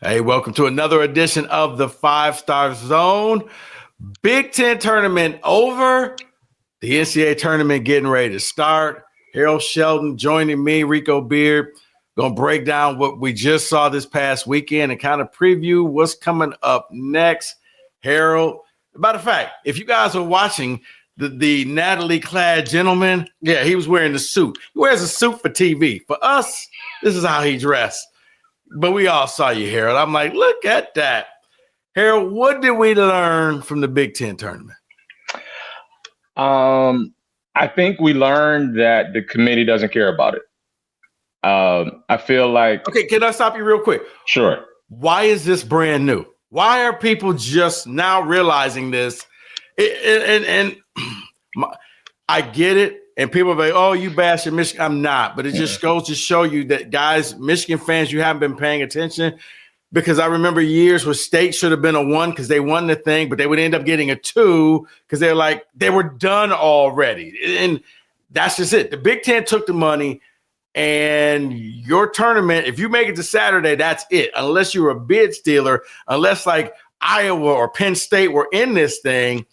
Hey, welcome to another edition of the 5-Star Zone. Big Ten tournament over. The NCAA tournament getting ready to start. Harold Sheldon joining me, Rico Beard. Going to break down what we just saw this past weekend and kind of preview what's coming up next. Harold, matter of fact, if you guys are watching the Natalie-clad gentleman, yeah, he was wearing the suit. He wears a suit for TV. For us, this is how he dressed. But we all saw you, Harold. I'm like, look at that. Harold, what did we learn from the Big Ten tournament? I think we learned that the committee doesn't care about it. I feel like... Okay, can I stop you real quick? Sure. Why is this brand new? Why are people just now realizing this? I get it. And people are like, oh, you bashing Michigan. I'm not. But it just goes to show you that, guys, Michigan fans, you haven't been paying attention. Because I remember years where State should have been a 1 because they won the thing, but they would end up getting a 2 because they're like, they were done already. And that's just it. The Big Ten took the money, and your tournament, if you make it to Saturday, that's it. Unless you're a bid stealer, unless like Iowa or Penn State were in this thing.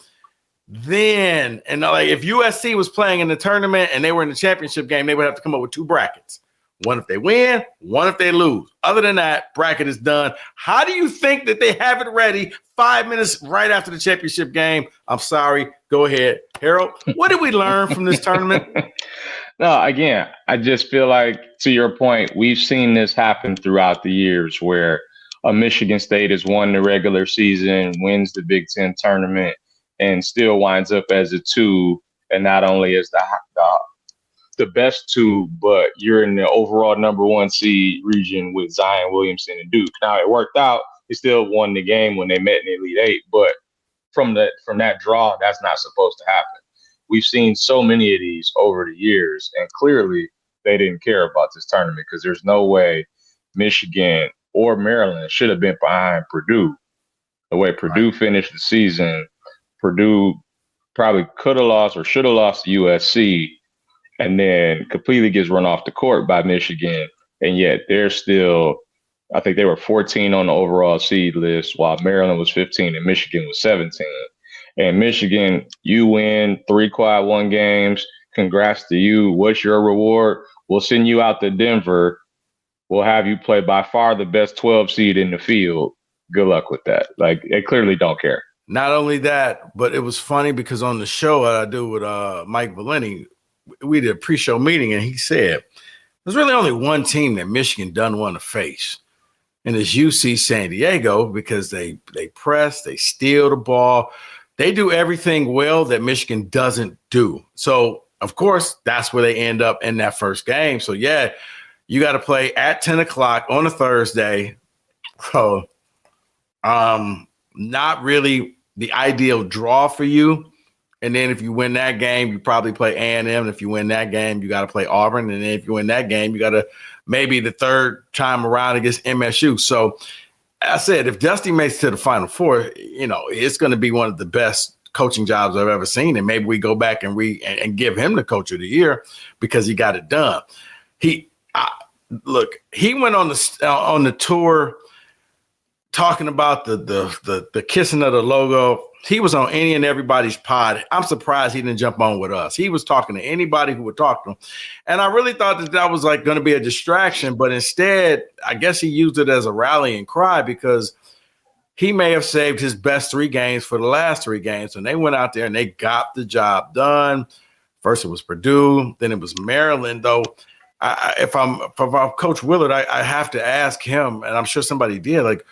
Then, and like if USC was playing in the tournament and they were in the championship game, they would have to come up with 2 brackets. One if they win, one if they lose. Other than that, bracket is done. How do you think that they have it ready 5 minutes right after the championship game? I'm sorry. Go ahead. Harold, what did we learn from this tournament? No, again, I just feel like, to your point, we've seen this happen throughout the years where a Michigan State has won the regular season, wins the Big Ten tournament, and still winds up as a 2, and not only as the best 2, but you're in the overall number 1 seed region with Zion Williamson and Duke. Now it worked out; he still won the game when they met in the Elite 8, but from that draw, that's not supposed to happen. We've seen so many of these over the years, and clearly they didn't care about this tournament because there's no way Michigan or Maryland should have been behind Purdue. The way Purdue finished the season. Purdue probably could have lost or should have lost to USC, and then completely gets run off the court by Michigan. And yet they're still, I think they were 14 on the overall seed list, while Maryland was 15 and Michigan was 17. And Michigan, you win 3 quad 1 games. Congrats to you. What's your reward? We'll send you out to Denver. We'll have you play by far the best 12 seed in the field. Good luck with that. Like, they clearly don't care. Not only that, but it was funny because on the show that I do with Mike Valenti, we did a pre-show meeting, and he said there's really only one team that Michigan doesn't want to face, and it's UC San Diego because they press, they steal the ball, they do everything well that Michigan doesn't do. So, of course, that's where they end up in that first game. So, yeah, you got to play at 10 o'clock on a Thursday. So, not really the ideal draw for you. And then if you win that game, you probably play A&M. And if you win that game, you got to play Auburn. And then if you win that game, you got to maybe the third time around against MSU. So I said, if Dusty makes it to the Final Four, it's going to be one of the best coaching jobs I've ever seen. And maybe we go back and give him the Coach of the Year because he got it done. He went on the tour talking about the kissing of the logo. He was on any and everybody's pod. I'm surprised he didn't jump on with us. He was talking to anybody who would talk to him. And I really thought that was like going to be a distraction, but instead, I guess he used it as a rallying cry because he may have saved his best 3 games for the last 3 games. And they went out there and they got the job done. First it was Purdue, then it was Maryland, though. If I'm Coach Willard, I have to ask him, and I'm sure somebody did, like,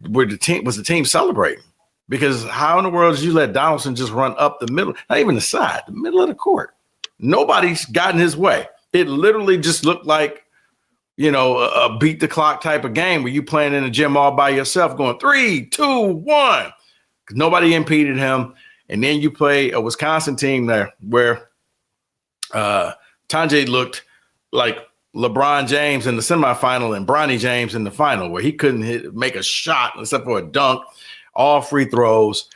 was the team celebrating? Because how in the world did you let Donaldson just run up the middle, not even the side, the middle of the court? Nobody's gotten his way. It literally just looked like, a beat the clock type of game where you playing in the gym all by yourself going 3, 2, 1. Nobody impeded him. And then you play a Wisconsin team there where Tanjay looked like LeBron James in the semifinal and Bronny James in the final, where he couldn't make a shot except for a dunk, all free throws.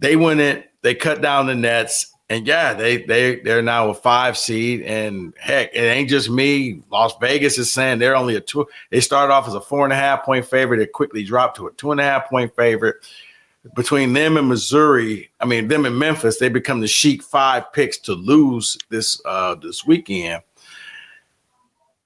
They went in, they cut down the nets, And yeah, they're now a 5 seed, and heck, it ain't just me. Las Vegas is saying they're only a 2. They started off as a 4.5-point favorite. It quickly dropped to a 2.5-point favorite. Between them and Missouri, them and Memphis, they become the chic 5 picks to lose this weekend.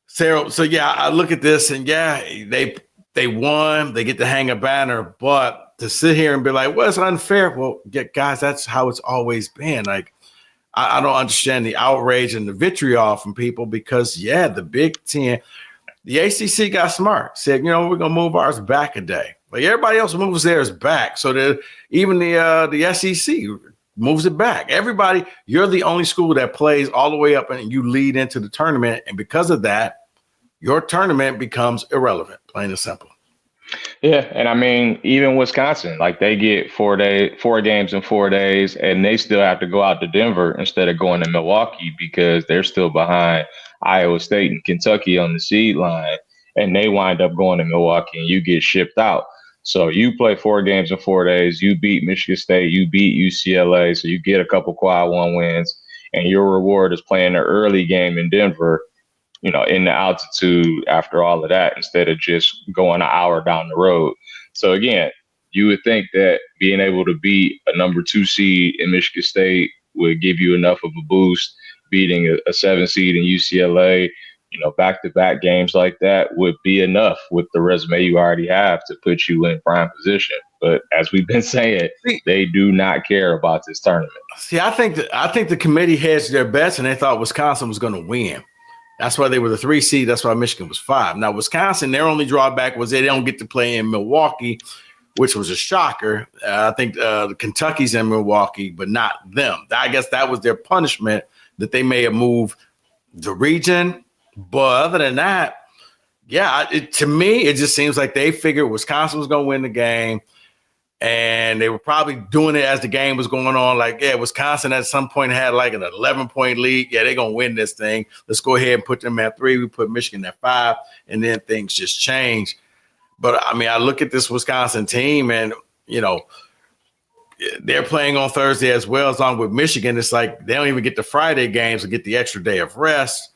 So yeah, I look at this and yeah, they won. They get to hang a banner, but to sit here and be like, well, it's unfair. Well, yeah, guys, that's how it's always been. Like, I don't understand the outrage and the vitriol from people because, yeah, the Big Ten, the ACC got smart, said, we're going to move ours back a day. Like everybody else moves theirs back. So that even the SEC moves it back. Everybody, you're the only school that plays all the way up and you lead into the tournament. And because of that, your tournament becomes irrelevant, plain and simple. Yeah, and even Wisconsin, like they get 4 games in 4 days, and they still have to go out to Denver instead of going to Milwaukee because they're still behind Iowa State and Kentucky on the seed line, and they wind up going to Milwaukee, and you get shipped out. So you play 4 games in 4 days, you beat Michigan State, you beat UCLA, so you get a couple quad one wins, and your reward is playing an early game in Denver, in the altitude after all of that, instead of just going an hour down the road. So again, you would think that being able to beat a number 2 seed in Michigan State would give you enough of a boost. Beating a 7 seed in UCLA, back-to-back games like that would be enough with the resume you already have to put you in prime position. But as we've been saying, they do not care about this tournament. See, I think the committee hedged their bets and they thought Wisconsin was going to win. That's why they were the 3 seed. That's why Michigan was 5. Now, Wisconsin, their only drawback was they don't get to play in Milwaukee, which was a shocker. I think Kentucky's in Milwaukee, but not them. I guess that was their punishment, that they may have moved the region. But other than that, yeah, to me, it just seems like they figured Wisconsin was going to win the game. And they were probably doing it as the game was going on. Like, yeah, Wisconsin at some point had like an 11-point lead. Yeah, they're going to win this thing. Let's go ahead and put them at 3. We put Michigan at 5. And then things just change. But, I look at this Wisconsin team and, they're playing on Thursday as well, along with Michigan. It's like they don't even get the Friday games to get the extra day of rest.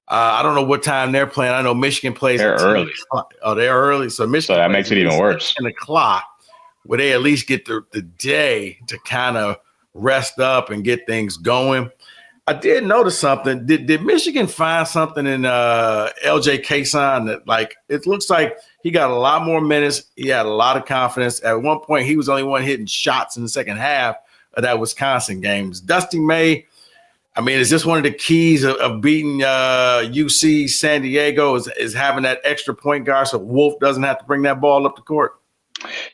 I don't know what time they're playing. I know Michigan plays. They're early. Oh, they're early. So Michigan. So that makes it even worse. 10 o'clock. Where they at least get the day to kind of rest up and get things going. I did notice something. Did Michigan find something in LJ Kason that, like, it looks like he got a lot more minutes. He had a lot of confidence. At one point, he was the only one hitting shots in the second half of that Wisconsin game. Dusty May, is this one of the keys of beating UC San Diego is having that extra point guard so Wolf doesn't have to bring that ball up the court?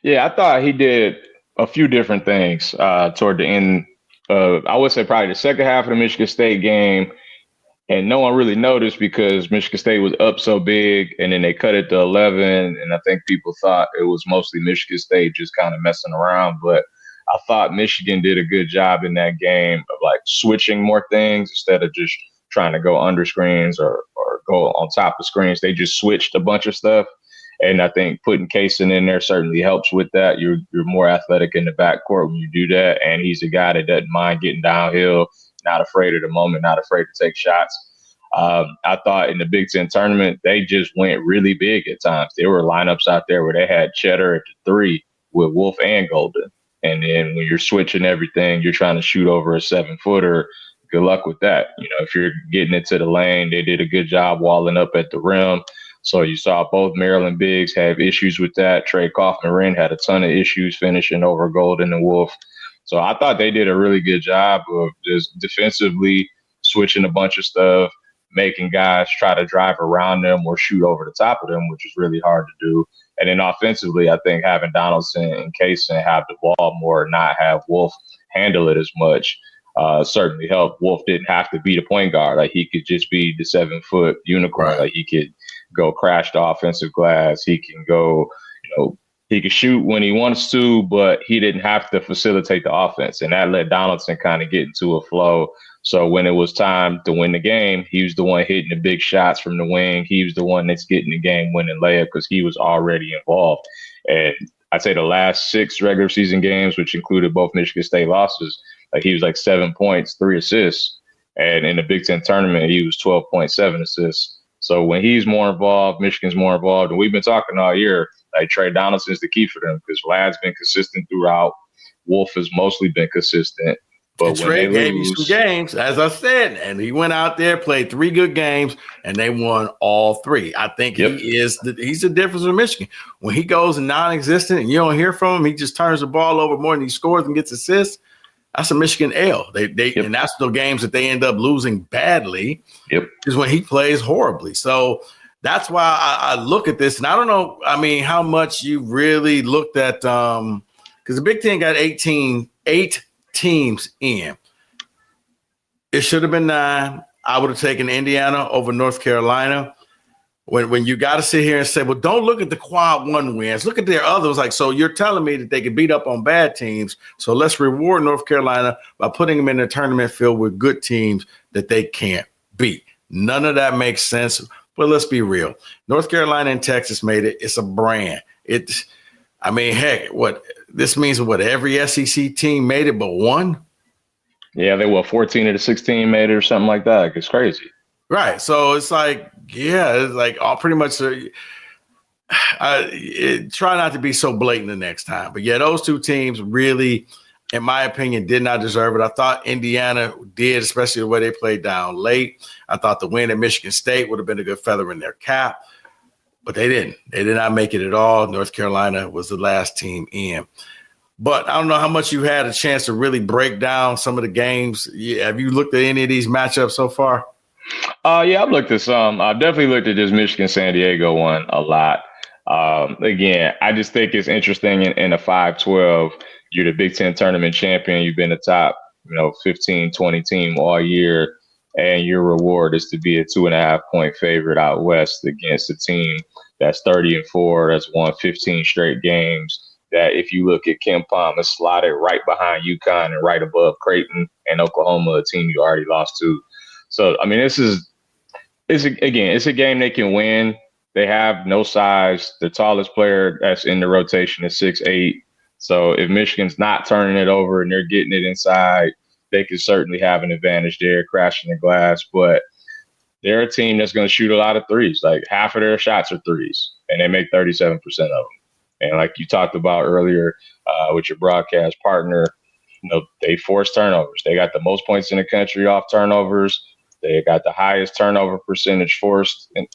Yeah, I thought he did a few different things toward the end of, I would say probably the second half of the Michigan State game. And no one really noticed because Michigan State was up so big and then they cut it to 11. And I think people thought it was mostly Michigan State just kind of messing around. But I thought Michigan did a good job in that game of like switching more things instead of just trying to go under screens or go on top of screens. They just switched a bunch of stuff. And I think putting Kason in there certainly helps with that. You're more athletic in the backcourt when you do that. And he's a guy that doesn't mind getting downhill, not afraid of the moment, not afraid to take shots. I thought in the Big Ten tournament, they just went really big at times. There were lineups out there where they had Cheddar at the 3 with Wolf and Golden. And then when you're switching everything, you're trying to shoot over a 7-footer. Good luck with that. If you're getting into the lane, they did a good job walling up at the rim. So you saw both Maryland bigs have issues with that. Trey Kaufman-Renn had a ton of issues finishing over Golden and Wolf. So I thought they did a really good job of just defensively switching a bunch of stuff, making guys try to drive around them or shoot over the top of them, which is really hard to do. And then offensively, I think having Donaldson and Kason have the ball more, not have Wolf handle it as much, certainly helped. Wolf didn't have to be the point guard. Like, he could just be the 7-foot unicorn. Right. Like, he could go crash the offensive glass. He can go, he could shoot when he wants to, but he didn't have to facilitate the offense. And that let Donaldson kind of get into a flow. So when it was time to win the game, he was the one hitting the big shots from the wing. He was the one that's getting the game-winning layup because he was already involved. And I'd say the last 6 regular season games, which included both Michigan State losses, Like he was like 7 points, 3 assists. And in the Big Ten tournament, he was 12.7 assists. So when he's more involved, Michigan's more involved. And we've been talking all year, like Trey Donaldson's the key for them because Vlad's been consistent throughout. Wolf has mostly been consistent. But and when they Trey gave you some lose, games, as I said, and he went out there, played 3 good games, and they won all 3. I think he's the difference with Michigan. When he goes non-existent and you don't hear from him, he just turns the ball over more than he scores and gets assists. That's a Michigan L. And that's the games that they end up losing badly. Is when he plays horribly. So that's why I look at this, and I don't know. I mean, how much you really looked at because the Big Ten got 8 teams in. It should have been 9. I would have taken Indiana over North Carolina. When you got to sit here and say, well, don't look at the quad 1 wins. Look at their others. Like, so you're telling me that they can beat up on bad teams. So let's reward North Carolina by putting them in a tournament filled with good teams that they can't beat. None of that makes sense. But let's be real. North Carolina and Texas made it. It's a brand. Heck, this means every SEC team made it but one? Yeah, they 14 of the 16 made it or something like that. It's crazy. Right. So it's like, it's like all pretty much try not to be so blatant the next time. But yeah, those 2 teams really, in my opinion, did not deserve it. I thought Indiana did, especially the way they played down late. I thought the win at Michigan State would have been a good feather in their cap, but they didn't. They did not make it at all. North Carolina was the last team in. But I don't know how much you had a chance to really break down some of the games. Have you looked at any of these matchups so far? Yeah, I've looked at some. I've definitely looked at this Michigan-San Diego one a lot. Again, I just think it's interesting in a 5-12. You're the Big Ten tournament champion. You've been the top, 15, 20 team all year. And your reward is to be a 2.5-point favorite out west against a team that's 30-4, that's won 15 straight games. That if you look at Ken Palm, is slotted right behind UConn and right above Creighton and Oklahoma, a team you already lost to. So, I mean, it's a game they can win. They have no size. The tallest player that's in the rotation is 6'8". So if Michigan's not turning it over and they're getting it inside, they could certainly have an advantage there, crashing the glass. But they're a team that's going to shoot a lot of threes. Like half of their shots are threes, and they make 37% of them. And like you talked about earlier with your broadcast partner, they force turnovers. They got the most points in the country off turnovers. They got the highest turnover percentage forced, and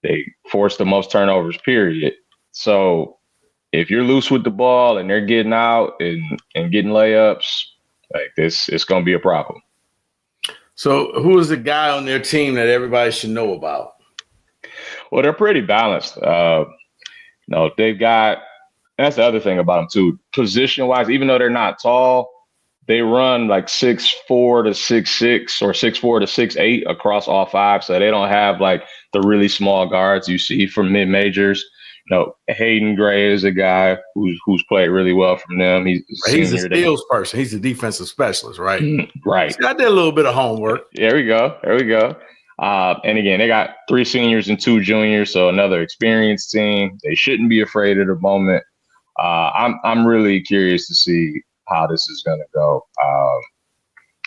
they force the most turnovers, period. So if you're loose with the ball and they're getting out and getting layups, like this, it's going to be a problem. So who is the guy on their team that everybody should know about? Well, they're pretty balanced. They've got – that's the other thing about them, too. Position-wise, even though they're not tall, they run like 6'4" to 6'6" or 6'4" to 6'8" across all 5. So they don't have like the really small guards you see from mid-majors. Hayden Gray is a guy who's played really well from them. He's a steals person. He's a defensive specialist, right? Right. So I did a little bit of homework. There we go. And again, they got 3 seniors and 2 juniors, so another experienced team. They shouldn't be afraid of the moment. I'm really curious to see how this is going to go.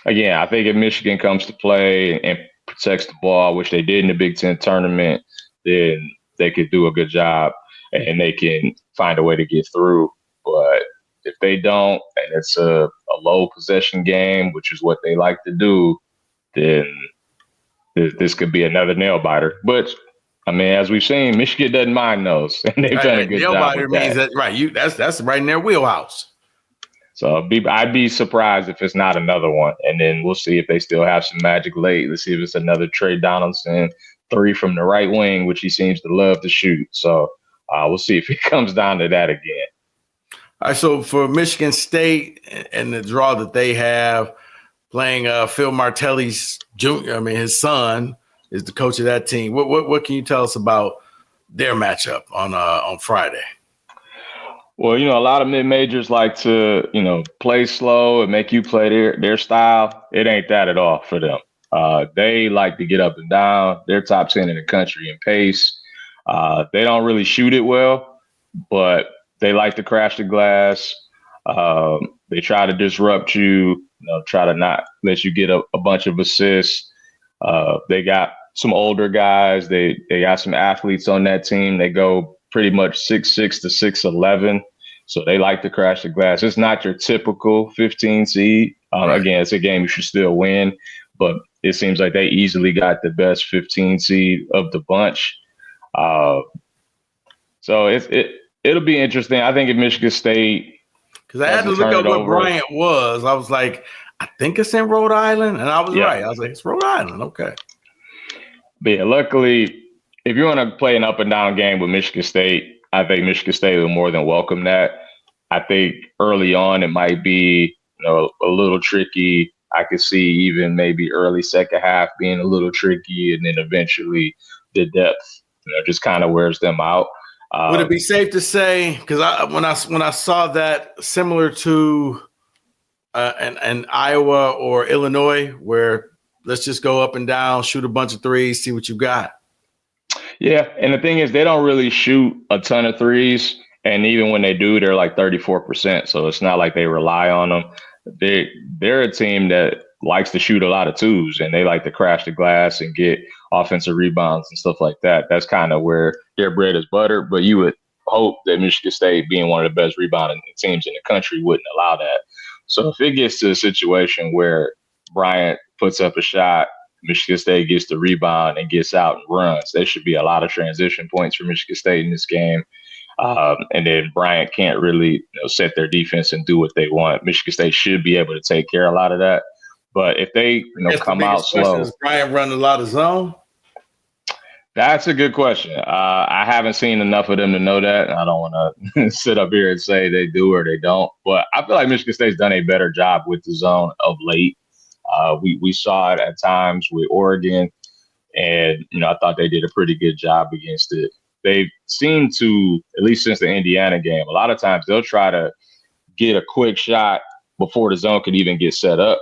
Again, I think if Michigan comes to play and protects the ball, which they did in the Big Ten tournament, then they could do a good job and they can find a way to get through. But if they don't, and it's a low possession game, which is what they like to do, then this could be another nail biter. But I mean, as we've seen, Michigan doesn't mind those, and they've done a good job. Nail biter means that, right? That's right in their wheelhouse. So I'd be surprised if it's not another one, and then we'll see if they still have some magic late. Let's see if it's another Trey Donaldson 3 from the right wing, which he seems to love to shoot. So we'll see if it comes down to that again. All right. So for Michigan State and the draw that they have, playing Phil Martelli's his son is the coach of that team. What can you tell us about their matchup on Friday? Well, a lot of mid-majors like to, play slow and make you play their style. It ain't that at all for them. They like to get up and down. They're top 10 in the country in pace. They don't really shoot it well, but they like to crash the glass. They try to disrupt you, try to not let you get a bunch of assists. They got some older guys. They got some athletes on that team. They go pretty much 6'6" to 6'11". So they like to crash the glass. It's not your typical 15 seed. Right. Again, it's a game you should still win, but it seems like they easily got the best 15 seed of the bunch. So it'll be interesting. I think if Michigan State, because I had to look up what Bryant was. I was like, I think it's in Rhode Island, and I was right. I was like, it's Rhode Island. Okay. But yeah, luckily, if you want to play an up and down game with Michigan State, I think Michigan State will more than welcome that. I think early on it might be, a little tricky. I could see even maybe early second half being a little tricky, and then eventually the depth, just kind of wears them out. Would it be safe to say, because when I saw that, similar to an Iowa or Illinois, where let's just go up and down, shoot a bunch of threes, see what you got? Yeah, and the thing is, they don't really shoot a ton of threes, and even when they do, they're like 34%. So it's not like they rely on them. They're a team that likes to shoot a lot of twos, and they like to crash the glass and get offensive rebounds and stuff like that. That's kind of where their bread is buttered. But you would hope that Michigan State, being one of the best rebounding teams in the country, wouldn't allow that. So if it gets to a situation where Bryant puts up a shot, Michigan State gets the rebound and gets out and runs, there should be a lot of transition points for Michigan State in this game. And then Bryant can't really set their defense and do what they want. Michigan State should be able to take care of a lot of that. But if they come out slow, is Bryant running a lot of zone? That's a good question. I haven't seen enough of them to know that. I don't want to sit up here and say they do or they don't. But I feel like Michigan State's done a better job with the zone of late. We saw it at times with Oregon, and I thought they did a pretty good job against it. They seem to, at least since the Indiana game, a lot of times they'll try to get a quick shot before the zone can even get set up.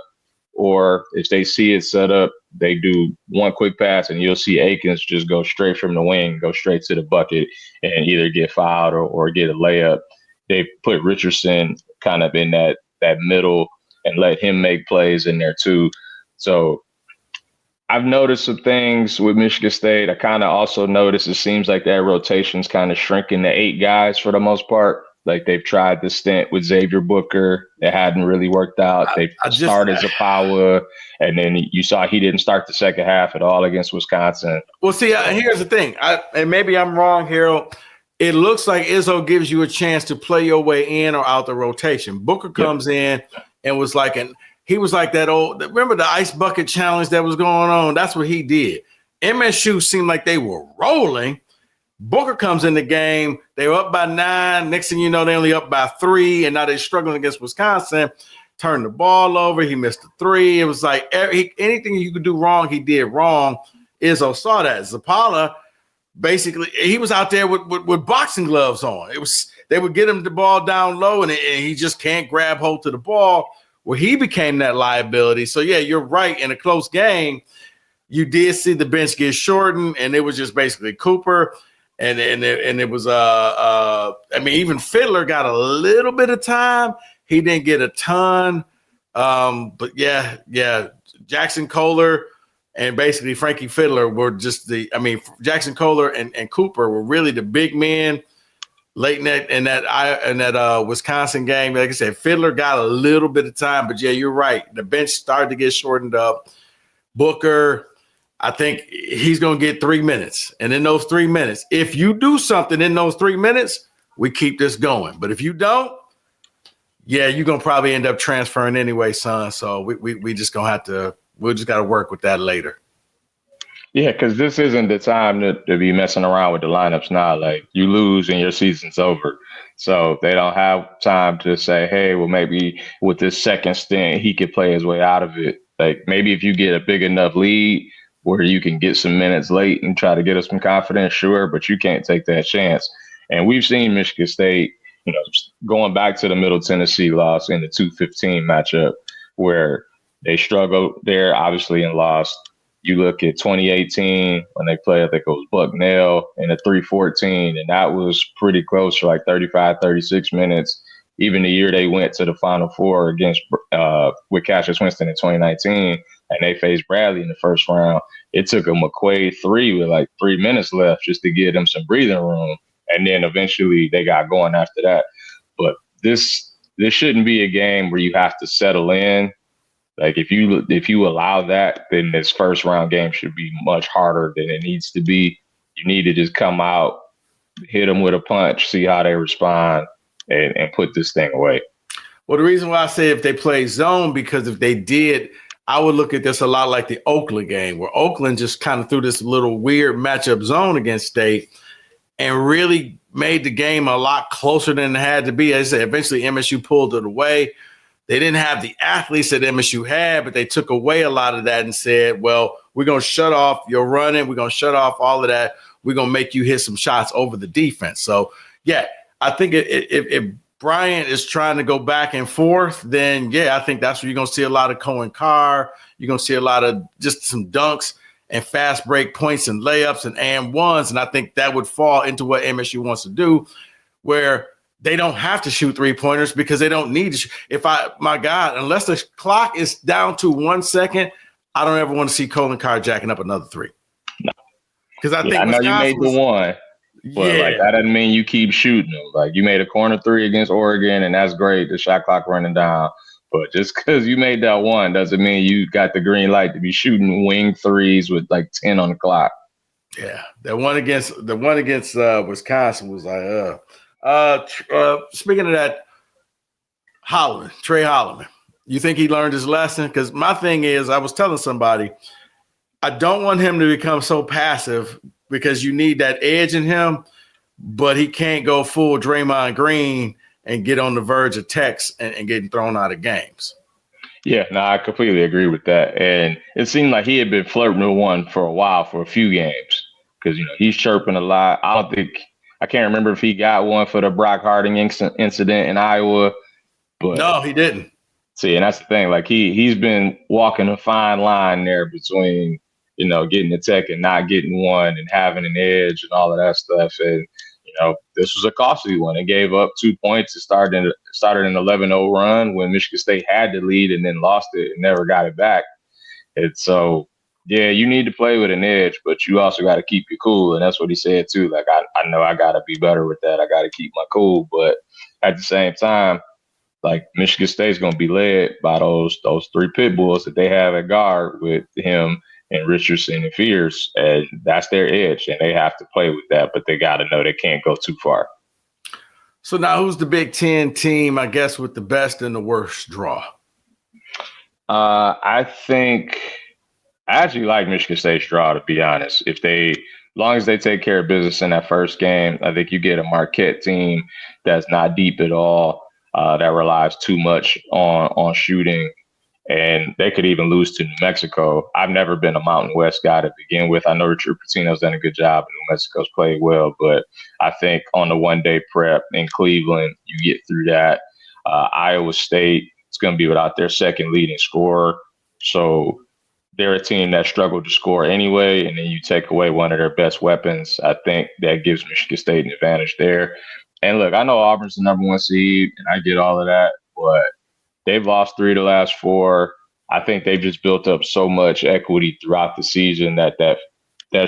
Or if they see it set up, they do one quick pass, and you'll see Akins just go straight from the wing, go straight to the bucket, and either get fouled or get a layup. They put Richardson kind of in that middle and let him make plays in there too. So I've noticed some things with Michigan State. I kind of also noticed it seems like that rotation's kind of shrinking to 8 guys for the most part. Like they've tried the stint with Xavier Booker. It hadn't really worked out. They started Zapawa, and then you saw he didn't start the second half at all against Wisconsin. Well, see, here's the thing. And maybe I'm wrong, Harold. It looks like Izzo gives you a chance to play your way in or out the rotation. Booker comes in and was like he was like that old – remember the ice bucket challenge that was going on? That's what he did. MSU seemed like they were rolling. Booker comes in the game. They were up by 9. Next thing you know, they only up by 3, and now they're struggling against Wisconsin. Turned the ball over. He missed a 3. It was like anything you could do wrong, he did wrong. Izzo saw that. Zapala, basically, he was out there with boxing gloves on. They would get him the ball down low, and he just can't grab hold to the ball, where he became that liability. So, yeah, you're right. In a close game, you did see the bench get shortened, and it was just basically Cooper. And it was even Fiddler got a little bit of time. He didn't get a ton. But yeah, Jackson Kohler and basically Frankie Fiddler were just Jackson Kohler and Cooper were really the big men late in that Wisconsin game. Like I said, Fiddler got a little bit of time, but yeah, you're right. The bench started to get shortened up. Booker, I think he's going to get 3 minutes. And in those 3 minutes, if you do something in those 3 minutes, we keep this going. But if you don't, yeah, you're going to probably end up transferring anyway, son. So we just going to have to – we'll just got to work with that later. Yeah, because this isn't the time to be messing around with the lineups now. Like, you lose and your season's over. So they don't have time to say, hey, well, maybe with this second stint, he could play his way out of it. Like, maybe if you get a big enough lead – where you can get some minutes late and try to get us some confidence, sure, but you can't take that chance. And we've seen Michigan State, going back to the Middle Tennessee loss in the 2-15 matchup, where they struggled there, obviously, and lost. You look at 2018 when they played, I think it was Bucknell in a 3-14, and that was pretty close for like 35, 36 minutes. even the year they went to the Final Four against with Cassius Winston in 2019, and they faced Bradley in the first round. It took a McQuaid 3 with like 3 minutes left just to give them some breathing room, and then eventually they got going after that. But this shouldn't be a game where you have to settle in. Like if you allow that, then this first round game should be much harder than it needs to be. You need to just come out, hit them with a punch, see how they respond, and put this thing away. Well, the reason why I say if they play zone, because if they did, I would look at this a lot like the Oakland game, where Oakland just kind of threw this little weird matchup zone against State and really made the game a lot closer than it had to be. As I said, eventually MSU pulled it away. They didn't have the athletes that MSU had, but they took away a lot of that and said, well, we're going to shut off your running. We're going to shut off all of that. We're going to make you hit some shots over the defense. So, yeah, I think if Bryant is trying to go back and forth, then, yeah, I think that's where you're going to see a lot of Cohen Carr. You're going to see a lot of just some dunks and fast break points and layups and ones. And I think that would fall into what MSU wants to do, where they don't have to shoot 3-pointers because they don't need to shoot. My God, unless the clock is down to 1 second, I don't ever want to see Colin Carr jacking up another 3. No. Because I think I know you made the one, but yeah, like that doesn't mean you keep shooting them. Like you made a corner 3 against Oregon, and that's great. The shot clock running down. But just because you made that one doesn't mean you got the green light to be shooting wing 3s with like 10 on the clock. Yeah, the one against Wisconsin was like, speaking of that, Trey Holloman, you think he learned his lesson? Because my thing is, I was telling somebody, I don't want him to become so passive because you need that edge in him, but he can't go full Draymond Green and get on the verge of Tex and getting thrown out of games. Yeah, no, I completely agree with that. And it seemed like he had been flirting with one for a while, for a few games, because, he's chirping a lot. I can't remember if he got one for the Brock Harding incident in Iowa. But no, he didn't. See, and that's the thing. Like he's been walking a fine line there between, getting the tech and not getting one and having an edge and all of that stuff. And, this was a costly one. It gave up 2 points. It started an 11-0 run when Michigan State had the lead and then lost it and never got it back. And so, yeah, you need to play with an edge, but you also got to keep your cool. And that's what he said, too. Like, I know I got to be better with that. I got to keep my cool. But at the same time, like, Michigan State's going to be led by those 3 pit bulls that they have at guard with him and Richardson and Fierce. And that's their edge, and they have to play with that. But they got to know they can't go too far. So now who's the Big Ten team, I guess, with the best and the worst draw? I actually like Michigan State's draw, to be honest. As long as they take care of business in that first game, I think you get a Marquette team that's not deep at all, that relies too much on shooting, and they could even lose to New Mexico. I've never been a Mountain West guy to begin with. I know Richard Pitino's done a good job, and New Mexico's played well, but I think on the one-day prep in Cleveland, you get through that. Iowa State, it's going to be without their second leading scorer, so they're a team that struggled to score anyway, and then you take away one of their best weapons. I think that gives Michigan State an advantage there. And look, I know Auburn's the number 1 seed, and I get all of that, but they've lost 3 of the last 4. I think they've just built up so much equity throughout the season that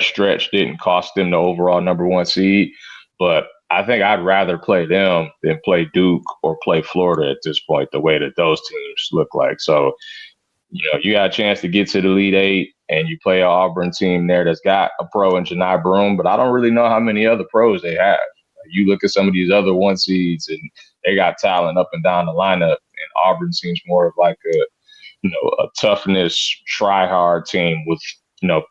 stretch didn't cost them the overall number 1 seed. But I think I'd rather play them than play Duke or play Florida at this point, the way that those teams look like. So, you got a chance to get to the Elite 8, and you play an Auburn team there that's got a pro in Janai Broome, but I don't really know how many other pros they have. You look at some of these other 1 seeds, and they got talent up and down the lineup, and Auburn seems more of like a toughness, try hard team with,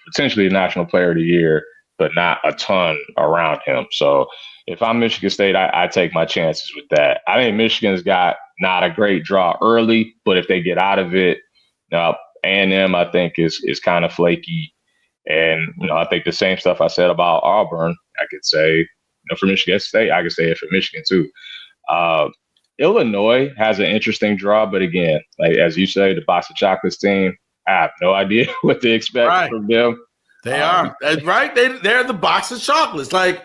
potentially a national player of the year, but not a ton around him. So if I'm Michigan State, I take my chances with that. I think Michigan's got not a great draw early, but if they get out of it, now A&M I think is kind of flaky. And, I think the same stuff I said about Auburn, I could say, for Michigan State, I could say it for Michigan too. Illinois has an interesting draw, but again, like as you say, the box of chocolates team, I have no idea what to expect from them. They are right. They're the box of chocolates. Like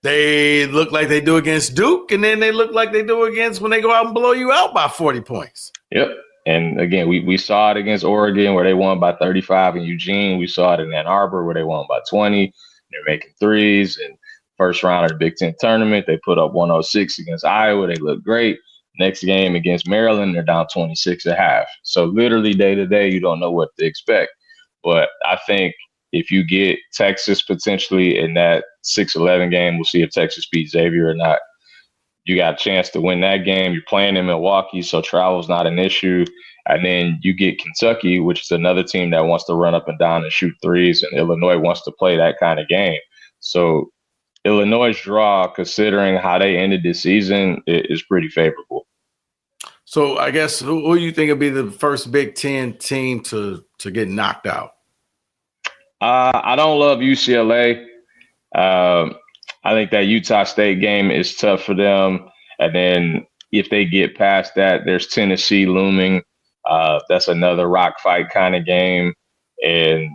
They look like they do against Duke, and then they look like they do against when they go out and blow you out by 40 points. Yep. And again, we saw it against Oregon where they won by 35 in Eugene. We saw it in Ann Arbor where they won by 20. They're making threes. And first round of the Big Ten tournament, they put up 106 against Iowa. They look great. Next game against Maryland, they're down 26 at half. So literally day to day, you don't know what to expect. But I think if you get Texas potentially in that 6-11 game, we'll see if Texas beats Xavier or not. You got a chance to win that game. You're playing in Milwaukee, so travel's not an issue. And then you get Kentucky, which is another team that wants to run up and down and shoot threes, and Illinois wants to play that kind of game. So Illinois' draw, considering how they ended this season, is pretty favorable. So I guess who do you think will be the first Big Ten team to get knocked out? I don't love UCLA. I think that Utah State game is tough for them. And then if they get past that, there's Tennessee looming. That's another rock fight kind of game. And,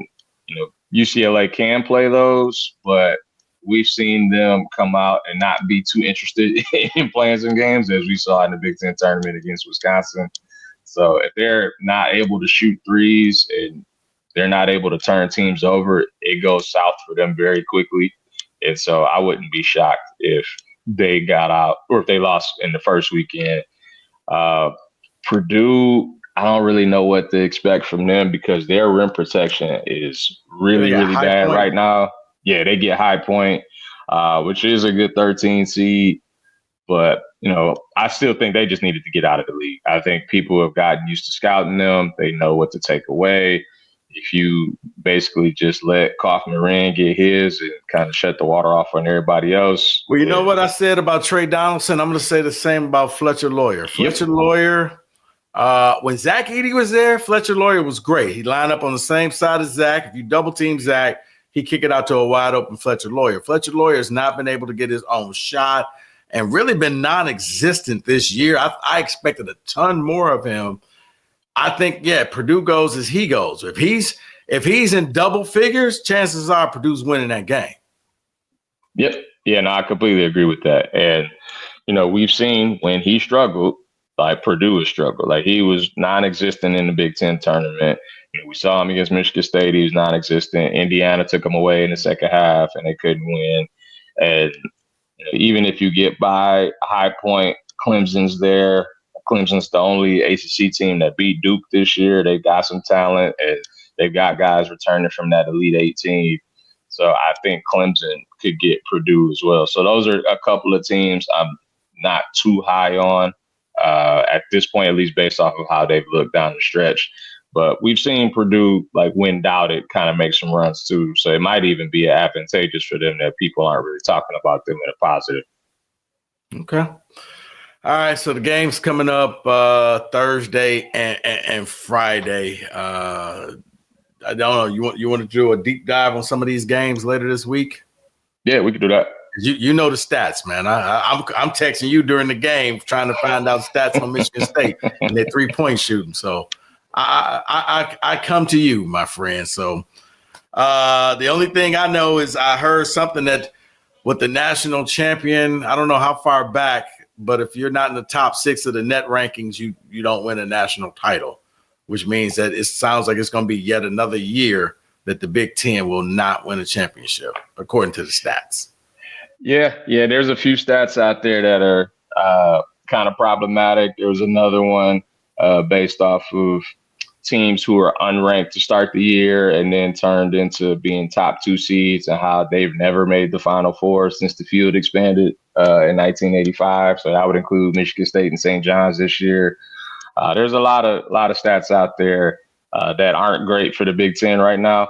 UCLA can play those, but we've seen them come out and not be too interested in playing some games, as we saw in the Big Ten tournament against Wisconsin. So if they're not able to shoot threes and they're not able to turn teams over, it goes south for them very quickly. And so I wouldn't be shocked if they got out or if they lost in the first weekend. Purdue, I don't really know what to expect from them because their rim protection is really bad right now. Yeah, they get High Point, which is a good 13 seed. But, I still think they just needed to get out of the league. I think people have gotten used to scouting them. They know what to take away. If you basically just let Kaufman-Renn get his and kind of shut the water off on everybody else. Well, you know what I said about Trey Donaldson? I'm going to say the same about Fletcher Lawyer. Fletcher Lawyer, when Zach Edey was there, Fletcher Lawyer was great. He lined up on the same side as Zach. If you double team Zach, he kick it out to a wide open Fletcher Lawyer. Fletcher Lawyer has not been able to get his own shot and really been non-existent this year. I expected a ton more of him. I think, Purdue goes as he goes. If he's in double figures, chances are Purdue's winning that game. Yep. Yeah, no, I completely agree with that. And, we've seen when he struggled, like Purdue has struggled. Like he was non-existent in the Big Ten tournament. We saw him against Michigan State. He was non-existent. Indiana took him away in the second half and they couldn't win. And even if you get by High Point, Clemson's there. Clemson's the only ACC team that beat Duke this year. They've got some talent, and they've got guys returning from that Elite 18. So I think Clemson could get Purdue as well. So those are a couple of teams I'm not too high on at this point, at least based off of how they've looked down the stretch. But we've seen Purdue, like when doubted, kind of make some runs too. So it might even be advantageous for them that people aren't really talking about them in a positive. Okay. All right, so the game's coming up Thursday and Friday. I don't know. You want to do a deep dive on some of these games later this week? Yeah, we could do that. You know the stats, man. I'm texting you during the game trying to find out stats on Michigan State and their 3-point shooting. So I come to you, my friend. So the only thing I know is I heard something that with the national champion, I don't know how far back, but if you're not in the top 6 of the net rankings, you don't win a national title, which means that it sounds like it's going to be yet another year that the Big Ten will not win a championship, according to the stats. Yeah, there's a few stats out there that are kind of problematic. There was another one based off of teams who are unranked to start the year and then turned into being top 2 seeds and how they've never made the Final Four since the field expanded in 1985. So that would include Michigan State and St. John's this year. There's a lot of stats out there that aren't great for the Big Ten right now.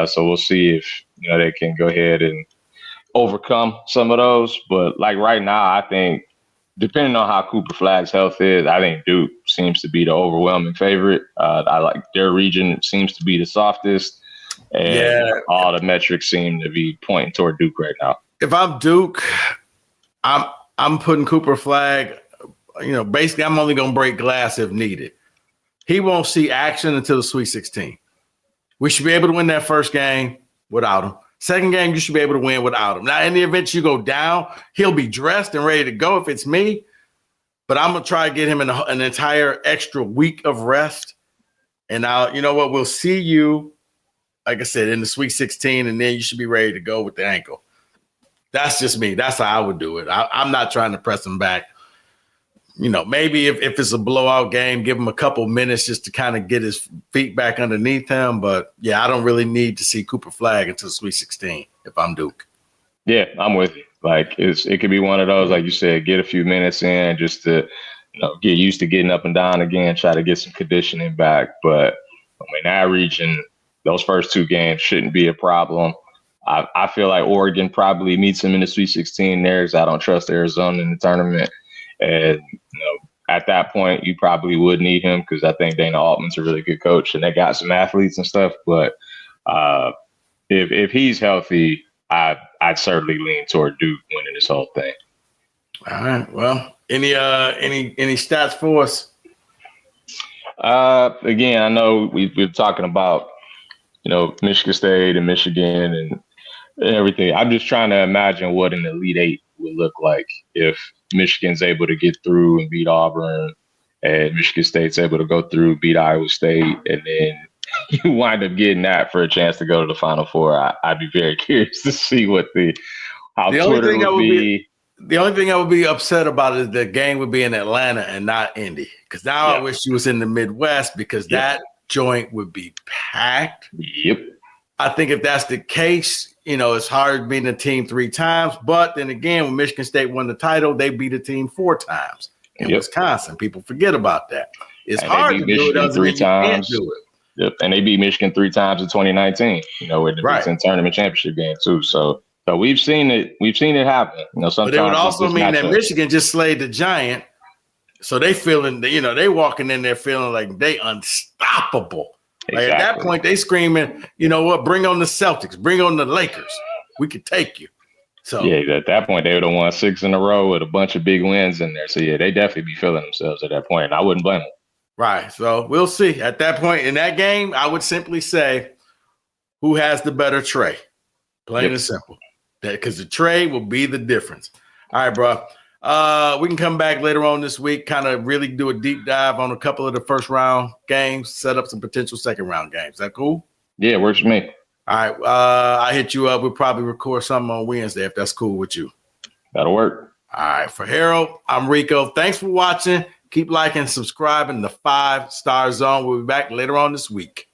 So we'll see if they can go ahead and overcome some of those. But like right now, I think depending on how Cooper Flagg's health is, I think Duke seems to be the overwhelming favorite. I like their region seems to be the softest, and all the metrics seem to be pointing toward Duke right now. If I'm Duke, I'm putting Cooper Flagg. Basically, I'm only going to break glass if needed. He won't see action until the Sweet 16. We should be able to win that first game without him. Second game, you should be able to win without him. Now, in the event you go down, he'll be dressed and ready to go if it's me. But I'm going to try to get him an entire extra week of rest. And you know what? We'll see you, like I said, in the Sweet 16, and then you should be ready to go with the ankle. That's just me. That's how I would do it. I'm not trying to press him back. You know, maybe if it's a blowout game, give him a couple minutes just to kind of get his feet back underneath him. But, yeah, I don't really need to see Cooper Flagg until the Sweet 16 if I'm Duke. Yeah, I'm with you. Like, it could be one of those, like you said, get a few minutes in just to, get used to getting up and down again, try to get some conditioning back. But, in that region, those first two games shouldn't be a problem. I feel like Oregon probably meets him in the Sweet 16 there because I don't trust Arizona in the tournament. And, at that point, you probably would need him because I think Dana Altman's a really good coach and they got some athletes and stuff. But if he's healthy, I'd certainly lean toward Duke winning this whole thing. All right. Well, any stats for us? Again, I know we've been talking about, Michigan State and Michigan and everything. I'm just trying to imagine what an Elite Eight would look like if Michigan's able to get through and beat Auburn and Michigan State's able to go through, beat Iowa State, and then you wind up getting that for a chance to go to the Final Four. I'd be very curious to see how Twitter would be. The only thing I would be upset about is the game would be in Atlanta and not Indy. Because now I wish you was in the Midwest because that joint would be packed. Yep. I think if that's the case, it's hard beating a team 3 times. But then again, when Michigan State won the title, they beat a team 4 times in Wisconsin. People forget about that. It's hard to do it. Doesn't mean you can't do it. Yep. And they beat Michigan 3 times in 2019, in the Big Ten tournament championship game too. So we've seen it. We've seen it happen. Sometimes. But it would also mean that Michigan just slayed the Giant. So they feeling, they walking in there feeling like they unstoppable. Exactly. Like at that point, they screaming, you know what? Bring on the Celtics. Bring on the Lakers. We could take you. So at that point, they would have won 6 in a row with a bunch of big wins in there. So they definitely be feeling themselves at that point. And I wouldn't blame them. Right. So we'll see. At that point in that game, I would simply say, who has the better tray? Plain and simple. Because the tray will be the difference. All right, bro. We can come back later on this week, kind of really do a deep dive on a couple of the first round games, set up some potential second round games. Is that cool? Yeah, works for me. All right. I hit you up. We'll probably record something on Wednesday if that's cool with you. That'll work. All right. For Harold, I'm Rico. Thanks for watching. Keep liking, subscribing. The 5-Star Zone. We'll be back later on this week.